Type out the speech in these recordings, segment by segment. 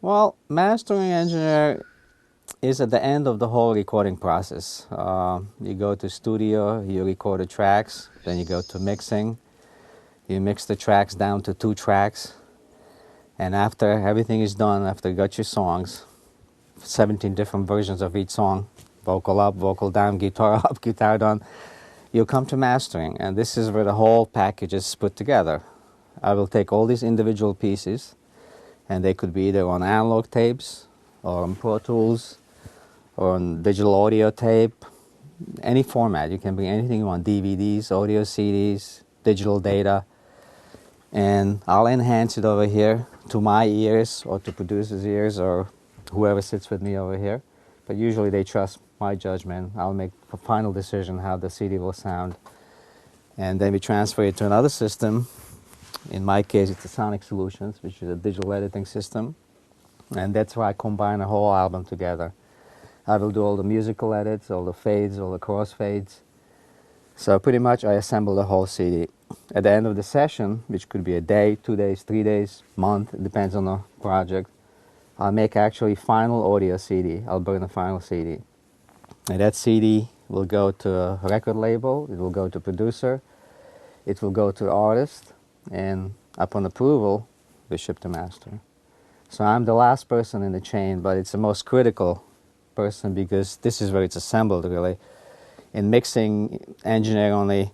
Well, mastering engineer is at the end of the whole recording process. You go to studio, you record the tracks, then you go to mixing. You mix the tracks down to 2 tracks, and after everything is done, after you got your songs, 17 different versions of each song, vocal up, vocal down, guitar up, guitar down, you come to mastering, and this is where the whole package is put together. I will take all these individual pieces, and they could be either on analog tapes, or on Pro Tools, or on digital audio tape, any format. You can bring anything you want, DVDs, audio CDs, digital data, and I'll enhance it over here to my ears or to producer's ears or whoever sits with me over here. But usually they trust my judgment. I'll make a final decision how the CD will sound. And then we transfer it to another system. In my case, it's a Sonic Solutions, which is a digital editing system. And that's where I combine a whole album together. I will do all the musical edits, all the fades, all the crossfades. So pretty much I assemble the whole CD. At the end of the session, which could be a day, 2 days, 3 days, month, it depends on the project, I'll make actually final audio CD. I'll burn a final CD. And that CD will go to a record label, it will go to producer, it will go to the artist, and upon approval, we ship to master. So I'm the last person in the chain, but it's the most critical person because this is where it's assembled really. In mixing, engineer only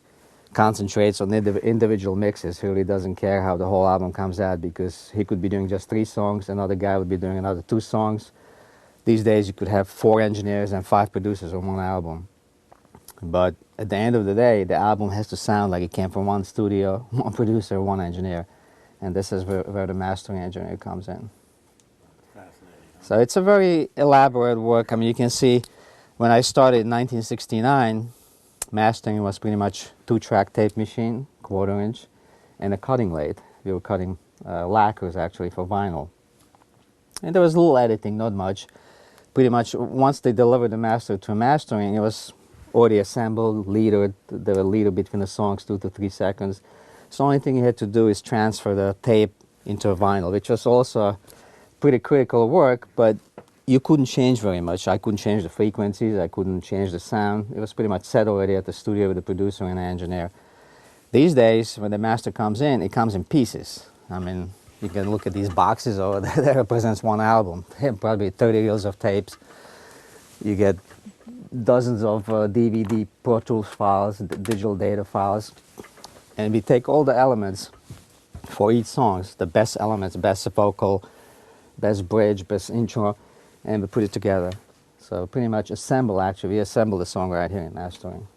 concentrates on individual mixes. He really doesn't care how the whole album comes out because he could be doing just 3 songs, another guy would be doing another 2 songs. These days you could have 4 engineers and 5 producers on one album. But at the end of the day, the album has to sound like it came from one studio, one producer, one engineer. And this is where the mastering engineer comes in. So it's a very elaborate work. I mean, you can see when I started in 1969, mastering was pretty much 2-track tape machine, 1/4 inch, and a cutting lathe. We were cutting lacquers actually for vinyl. And there was a little editing, not much. Pretty much once they delivered the master to mastering, it was already assembled, leadered. There were leader between the songs, 2 to 3 seconds. So the only thing you had to do is transfer the tape into a vinyl, which was also pretty critical work, but you couldn't change very much. I couldn't change the frequencies, I couldn't change the sound. It was pretty much set already at the studio with the producer and the engineer. These days, when the master comes in, it comes in pieces. I mean, you can look at these boxes over there, that represents one album. Probably 30 reels of tapes. You get dozens of DVD Pro Tools files, digital data files. And we take all the elements for each song, the best elements, best vocal, best bridge, best intro, and we put it together. So pretty much assemble, actually, we assemble the song right here in mastering.